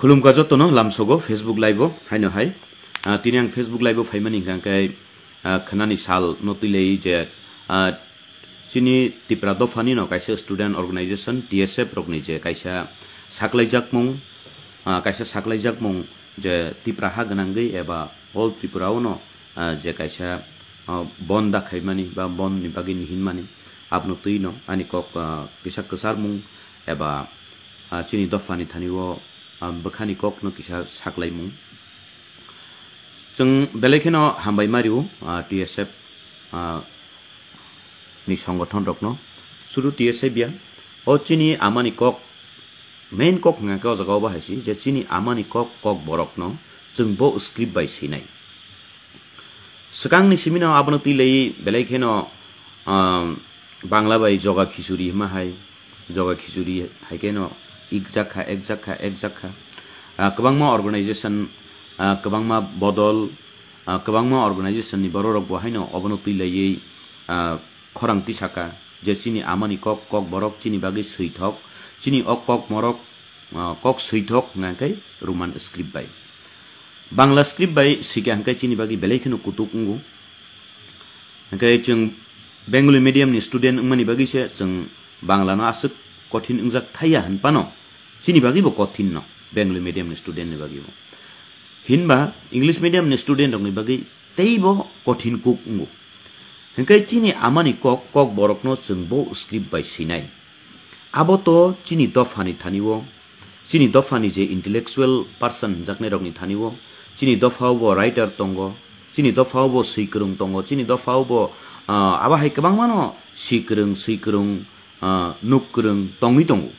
खुलुमगा जतनो लामसोगो Facebook live हाइनो हाय तिनि आं Facebook live फाइमानि गांकाय खनानि साल नतिलै जे चिनि तिप्रा दफानि न काइसे स्टुडेन्ट अर्गेनाइजेशन टीएसएफ रकनि जे काइसा साक्लाइजाक मं जे तिप्रा हा गनांगै एबा अल त्रिपुराव न जे काइसा बन दाखाइमानि बा बन नि बागै निहिनमानि आपनो तुइ न आनि कक किसा कसार मं एबा चिनि दफानि थानिव बखानि कक न किसा साक्लाइ मं जों बेलेखेनो हामबाय मारिउ टीएसएफ नि संगठन रकन सुरु टीएसएफ बिया ओ चिनि आमानि कक मेन कक ngaके जगाव बाहायसि जे चिनि आमानि कक बरक न जों बो स्क्रिप्ट बाय सिनाय सकांनि सिमिना आबनो तिलै बेलेखेनो बांला बाय जगा खिचुरि माहाय जगा खिचुरि हायकेनो एक जाखा गोबांमा अर्गेनाइजेशन गोबांमा बदल गोबांमा अर्गेनाइजेशन नि बररक बहायनो अबनो तिलै खरांति साका जे चिनि आमानि कक बरक चिनि बागै सैथक चिनि कक मरक कक सैथक ngakai रुमान script bye Bangla script bye सिके हांकाय चिनि बागै बेलेखेनो कुतुकुंगु हांकाय जों बेंगली मीडियम नि स्टूडेंट मनि बागैसे जों बांला न आसुक कठिन इंजाक थाया हनपानो चिनि बागै बो कठिन न बेंगली मीडियम नि स्टूडेंट नि बागै हिनबा इंग्लिश मीडियम नि स्टूडेंट नि बागै तैबो कठिन कुंगु हांकाय चिनि आमानि कक बरक न जों बो स्क्रिप्ट बाय सिनाय आबो तो चिनि दफानि थानिवो चिनि दफानि जे इंटेलेक्चुअल पर्सन जाकने रगनि थानिवो चिनि दफाव बो राइटर तंगो चिनि दफाव बो सैक्रung तंगो चिनि दफाव बो आबा हाय गोबां मानो सैक्रung नुक्रung तंगि तंगो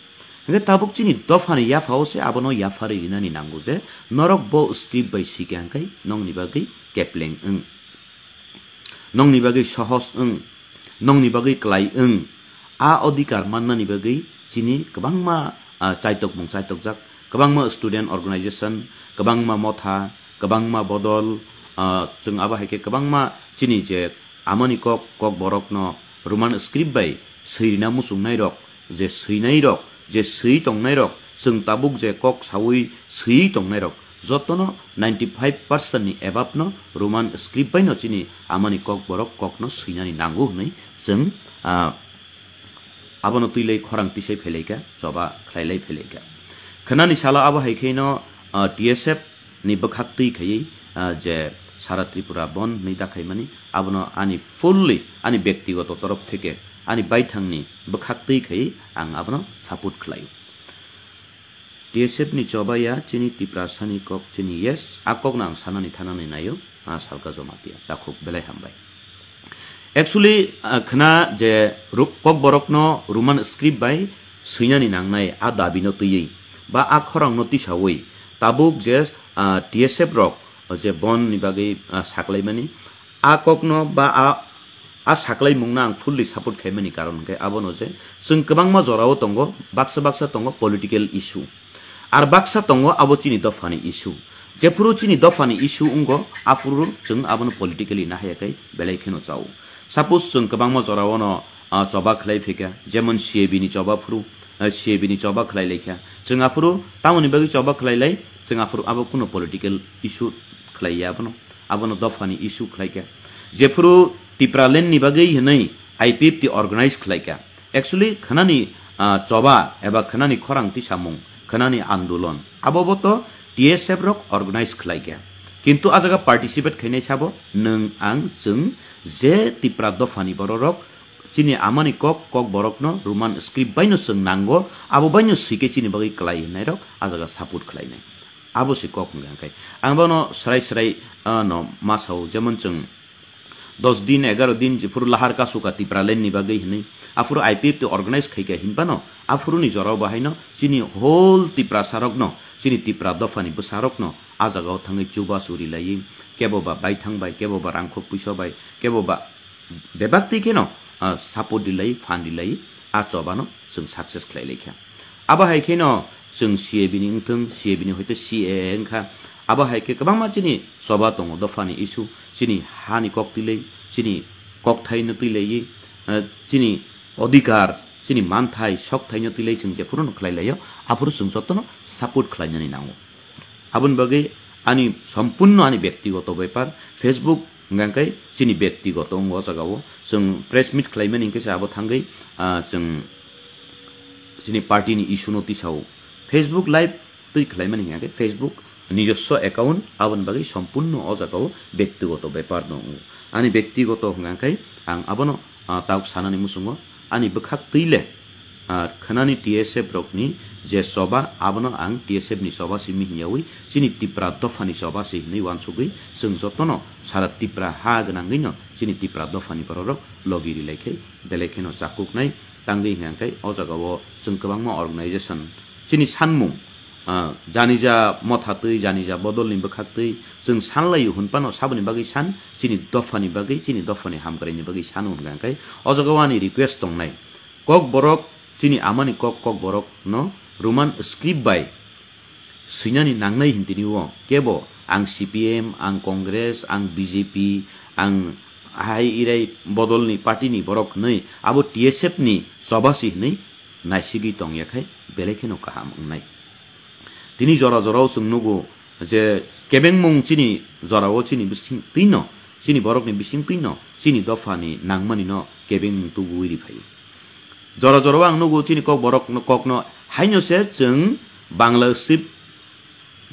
हांकाय ताबुक चिनि दफानि याफाव से आबनो याफारि इनानि नांगो जे नरक बो स्क्रिप्ट बाय सिके हांकाय नंनि बागै केप्लें नंनि बागै सहस नंनि बागै क्लाइ आ अधिकार माननानि बागै चिनि गोबांमा चाइतक जाक गोबांमा स्टूडेंट अर्गेनाइजेशन गोबांमा मथा गोबांमा बदल जों आबा हायके गोबांमा चिनि जे आमानि कक बरक न रुमान स्क्रिप्ट बाय सैना मुसुंनाय रक जे सैनाय रक जे सै तंनाय रक जों ताबुक जे कक सावै सै तंनाय रक जतनो 95% नि एबाब न रोमान स्क्रिप्ट बाय न चिनि आमानि कक बरक कक न सैनानि नांगौ नै जों आबनो तुइलै खरांतिसै फेलेका जबा खाइलै फेलेका खनानि साला आबा हायखेनो टीएसएफ नि बखाक्ति खयै जे सारा त्रिपुरा बन नै दाखाइमानि आबनो आनि फुल्ली आनि व्यक्तिगत तरफ थेके आनि बायथांनि बखाक्ति खयै आं आबनो सापोर्ट खलायो टीएसएफ नि जबाया चिनि तिप्रासानि कक चिनि यस आकक नां सानानि थानानि नायो सालका जमातिया दाखुक बेलाय हामबाय एक्चुअली खना जे कक बरक न रुमान स्क्रिप्ट बाय सैनानि नांनाय आ दाबिनो तयै बा आ खरां न तिसावै ताबुक जे टीएसएफ रक जे बन नि बागै साक्लाइमानि आ कक न बा आ साक्लाइ मुंना आं फुल्ली सापोर्ट खाइमानि कारण के आबनो जे जों गोबांमा जराव तंगो बाक्सा तंगो पॉलिटिकल इशू आर बाक्सा तंगो आबो चिनि दफानि इशू जेफुरु चिनि दफानि इशू उंगो आफुरु जों आबनो पॉलिटिकली नाहायाखै बेलायखेनो चाव सपोज जों गोबांमा जराव न चबा खलाइ फेका जेमन सीएबी नि चबा फुरु सीएबी नि चबा खलाइ लेखा जों आफुरु तामुनि बागै चबा खलाइलाई जों आफुरु आबो कुनो पॉलिटिकल इशू खलाइया आबनो दफानि इशू खलाइका जेफुरु टिप्रालेन नि बागै हनै आईपीएफ ति अर्गेनाइज खलाइका एक्चुअली खनानि चबा एबा खनानि खरांति सामुं खनानि आंदोलन आबो तो टीएसएफ रक अर्गेनाइज खलाइका किन्तु आजागा पार्टिसिपेट खैनाय साबो नों आं जों जे तिप्रा दफानि बररक चिनि आमानि कक बरक न रुमान स्क्रिप्ट बायनो जों नांगो आबो बायनो सिके चिनि बागै क्लाइ होनाय रक आजागा सापोर्ट खलाइनाय आबो सि कक ngakai आं बानो सराय न मासाव जेमन जों 10 दिन 11 दिन जेफुर लाहार कासुका तिप्रालेन नि बागै हनै आफुर आईपीएफ ते अर्गेनाइज खैका हिनबानो आफुरनि जराव बाहायनो चिनि होल तिप्रा सारक न चिनि तिप्रा दफानि बसारक न आजागाव थाङै चुबा चुरि लायै केबोबा बायथांबाय केबोबा रांखक पुइसबाय केबोबा बेबाक्ति केनो सापोर्ट दिलै फान दिलै आ चबानो जों सक्सेस खलाइलेखा आबा हायखेनो जों सीएबी नि थों सीएबी नि होइते सीए एंखा आबा हायखे गोबांमा चिनि चबा दङ दफानि इशू चिनि हानि कक दिलै चिनि कक थाइनो तिलै चिनि अधिकार चिनि मानथाय सक थाइनो तिलै जों जेफुरनो खलाइलायो आफुर जों जतनो सापोर्ट खलाइनानि नांगौ abun bagi ani sampurno ani ব্যক্তিগত ব্যাপার Facebook ngankai chini ব্যক্তিগত ngo jagao जों press meet khlaimani ingke abo thangai जों chini party ni issue notice Facebook live tui khlaimani ngake Facebook নিজস্ব account abun bagi sampurno o jagao ব্যক্তিগত ব্যাপার dong ani ব্যক্তিগত ngankai ang abono tauk sanani musungo ani bekhak tuile khanani TSF rokni je soba abono ang TSF ni soba simi hiyawi sini tipra dofani soba si ni wansugui जों jotono sara tipra ha gnangino sini tipra dofani pororok logiri lekhe belekeno jakuknai tangi hangkai o jagao जों kwbangma organization sini sanmung janija mothatui janija bodolni bekhaktai जों sanlayu hunpano saboni bagi san sini dofani hamkraini bagi san hungangkai o jagao ani request tongnai kokborok chini amani kokborok no roman script by sinani nangnai hintiniwo kebo ang CPM ang Congress ang BJP ang hai irai bodolni party ni borok nei abo TSF ni sobasi nei naisigi tongyakhai belekeno kaham nai tini jora जों nugo je kebengmung chini jorao chini bising pino chini borok ni bising pino chini dofani nangmani no kebengmung tu buiri phai jora ang nugo chini kokborok no kokno haino se जों bangla sip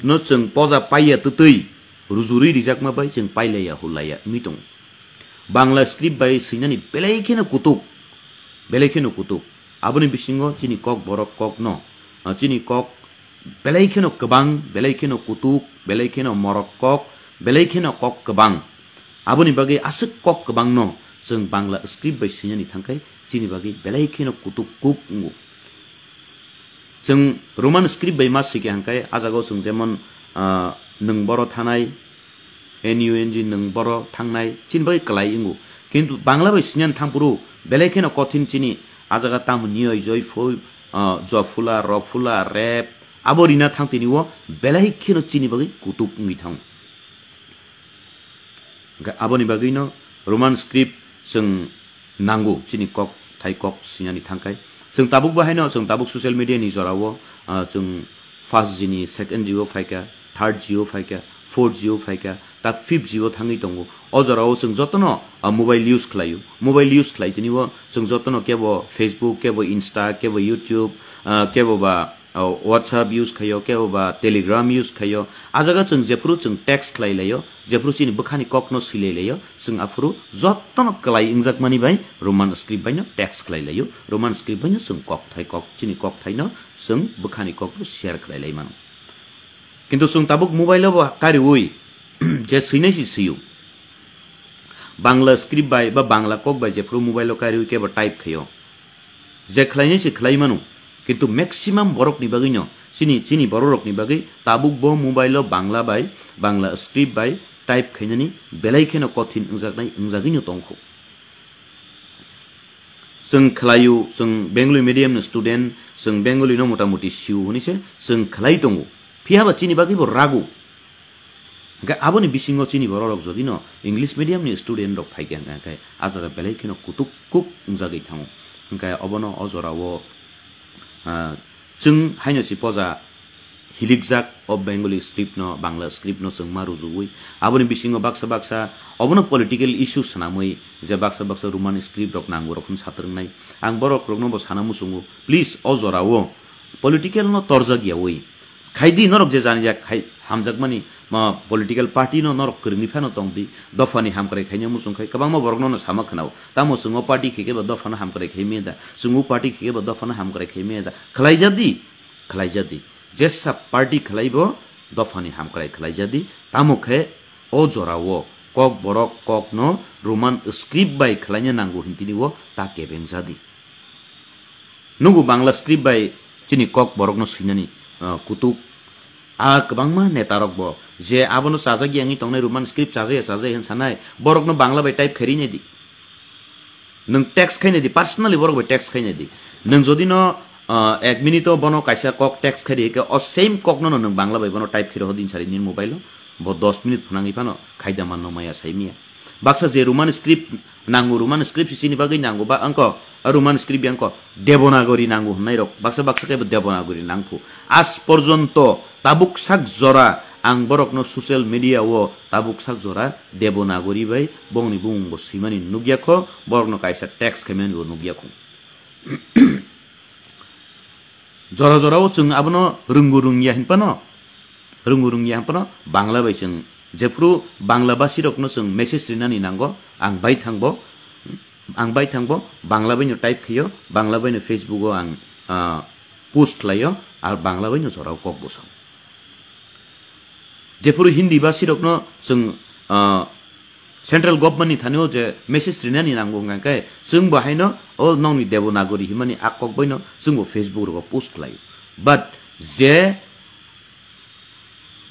no जों poja paiya tutui rujuri rijakma bai जों pailaya hulaya mitung bangla script bai sinani belekeno kutuk aboni bisingo chini kokborok kokno chini kok belekeno kebang belekeno kutuk belekeno morok kok belekeno kok kebang aboni bagi asuk kok kebang no जों bangla script bai sinani thangkai chini bagi belekeno kutuk kuk ngu जों roman script bai ma sike hangkai ajago जों jemon nongboro thanai NUNG nongboro thangnai chin bai klai ingu kintu bangla bai sinyan thangpuru belekeno kothin chini ajaga tam nioi joyful jofula rofula rap aborina thangtiniwo belekeno chini bagi kutuk ngi thang aboni bagi no roman script जों nangu chini kok thai kok sinani thangkai जों tabuk bahayno जों tabuk social media ni jorao जों first jini second jigo phaika third jigo phaika fourth jigo phaika ta fifth jigo thangi tongo o jorao जों jotono mobile use khlaitiniwo जों jotono kebo Facebook kebo Insta kebo YouTube kebo ba WhatsApp use khayo kebo ba Telegram use khayo ajaga जों jefru जों text khlailayo jefru chini bukhani kokno silailayo जों afru jotono klai ingjakmani bai roman script bai no text khlailayo roman script bai no जों kok chini kok thai no जों bukhani kokno share khlailai mano kintu जों tabuk mobile lo kari oi je sinai si siu bangla script bai ba bangla kok bai jefru mobile lo kari oi ke ba type khayo je khlaini si khlai manu কিন্তু maximum borok ni bagino chini borok ni bagi tabuk bo mobile lo bangla bai bangla script bai type khainani belaikheno kothin ungjagino tongkho जों khlayu जों bengali medium ni student जों bengali no motamuti siu hunise जों khlai tongo phiaba chini bagi bo ragu ga aboni bisingo chini borok jodino english medium ni student rok phaigen ga ajaga belaikheno kutuk kuk ungjagi thango ga obono ojorao जों haino si poja hilikjak of bengali script no bangla script no जों maru jugui aboni bisingo baksa obono political issue sanamui je baksa roman script rok nangu rokhum satrngnai ang borok rokno bo sanamu sungu please ojorao political no torjagya oi khaidi norok je jani ja khai hamjakmani ma political party no norok krni phano tongdi dofani hamkrai khaina musung khai kabang ma borok no sama khnau tamo sungo party khike ba dofana hamkrai khaimeda sungu party khike ba dofana hamkrai khaimeda khlaijadi jessa party khlaibo dofani hamkrai khlaijadi tamo khe o jorao kok borok kok no roman script bai khlaina nangu hintiniwo ta kebengjadi nugu bangla script bai chini kok borok no sinani kutuk kabangma netarok bo je abono sajagi angi tongnai roman script sajai han sanai borok no bangla bai type khari ne di nang text khaine di personally borok bai text khaine di nang jodi no 1 minute bono kaisa kok text khari ke o same kok no nang bangla bai bono type khiro din sari ni mobile bo 10 minute phunangi pano khaida manno maya saimia baksa je roman script nangu roman script sini bagai nangu ba angko roman script angko devanagari nangu hnai rok baksa ke devanagari nangpu as porjonto tabuk sak jora ang borok no social media o tabuk sak jora debanagori bai bongni bung bo simani nugyakho borok no kaisa text kemen go nugyakho jora jora o chung abono rungurungya hinpano bangla bai chung jepru bangla basi rok no chung message rinani nango ang bai thangbo bangla bai no type khiyo bangla bai no facebook o ang post layo ar bangla bai no jora kok boso jepru hindi basi rok no chung central government ni thanio je message rinani nango ngkai chung bahai no o nongni debanagori himani akok bai no chung facebook ro post layo but je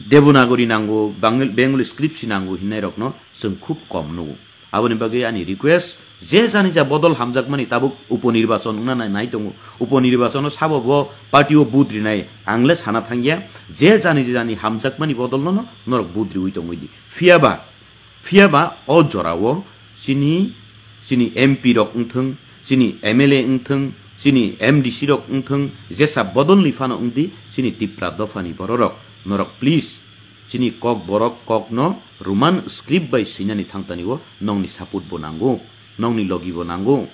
debanagori nango bengali script nango hinai rok no chung khub kom no aboni bagi ani request je jani ja bodol hamjak mani tabuk uponirbacon na nai tongo uponirbacon sabo bo party o booth rinai angle sana thangya je jani hamjak mani bodol no norok booth ri tongo di fiaba o jorawo sini mp rok ungthung sini mla ungthung sini mdc rok ungthung jesa bodol ni fano ungdi sini tipra dofani bororok norok please sini kokborok kok no roman script by sinani thangtani wo nongni support bonango nongni logi bonango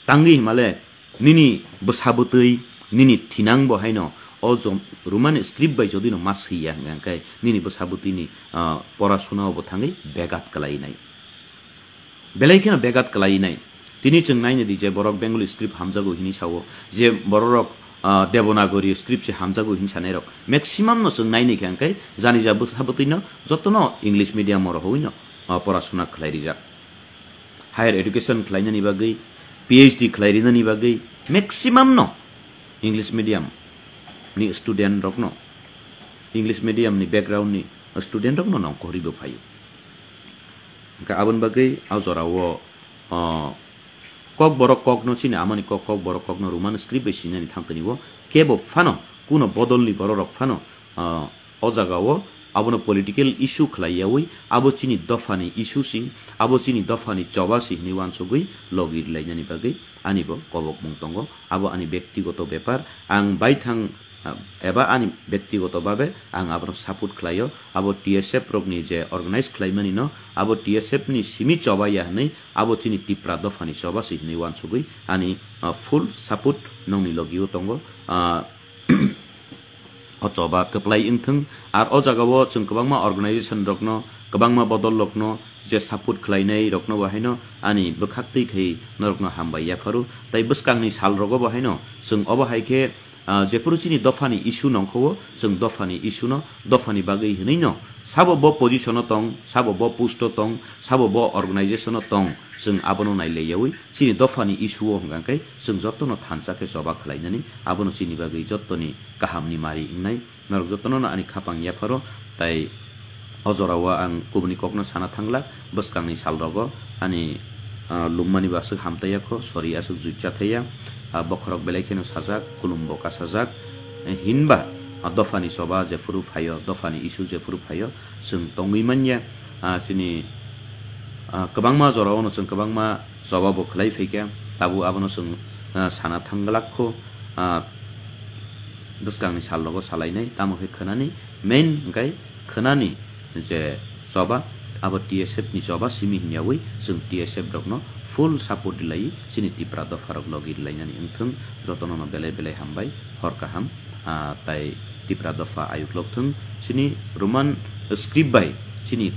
tangi himale nini bosabutui nini thinang bo haino ojo roman script by jodi no masiya ngkai nini bosabuti ni porashuna bo thangi begat kalai nai belai kena begat kalai nai tini chung nai ne di je borok bengali script hamjago hini sawo je borok debanagori script se hamjago hin chanai rok maximum no chung nai ne khangkai jani ja bosabuti no jotono english medium ro hoino porashuna khlai rijak higher education khlaina ni bagai phd khlairina ni bagai maximum no english medium ni student rok no english medium ni background ni student rok no na koribo phai ka abon bagai aujora wo kokborok kok no chini amani kokborok kok no roman script be sinani thangtani wo kebo phano kuno bodolni bororok phano ojaga wo abono political issue khlaiyawi abo chini dofani issue sing abo chini dofani chobasi ni wansogui logir lainani bagai anibo kobok mungtongo abo ani ব্যক্তিগত ব্যাপার ang baithang eba ani ব্যক্তিগত ভাবে ang abono support khlaio abo tsf rokni je organize khlaimani no abo tsf ni simi chobaya nei abo chini tipra dofani chobasi ni wansogui ani full support nongni logio tongo ochoba keplai ingthung ar o jagao chung kwbangma organization rokno kwbangma bodol lokno je support khlainai rokno bahaino ani bokhaktei khei norokno hambai yafaru tai buskangni sal rogo bahaino chung obo haike je puruchini dofani issue nongkho chung dofani issue no dofani bagai hinai no sabo bo position tong sabo bo post tong sabo bo organization tong chung abono naile yawi chini dofani issue o hangkai chung jotono thanchake joba khlainani abono chini bagai jotoni kahamni mari ingnai norok jotono na ani khapang yafaro tai ojorawa ang kubni kokno sana thangla buskangni salrogo ani lummani basuk hamtayakho sori asuk jutcha thaya bokhorok belai keno sajak kulumbo ka sajak hinba dofani soba je furu phayo dofani issue je furu phayo chung tongui manya sini kwbangma jorao no chung kwbangma soba bo khlai phaika tabu abono chung sana thanglakho buskangni salrogo salainai tamo he khanani main ngai khanani je soba abo tsf ni soba simi hinyawi chung tsf rokno full support dilai sini tipra dofarok logir lainani ingthung jotono no belai hambai horkaham tai tipra dofa ayuk lokthung sini roman script by sini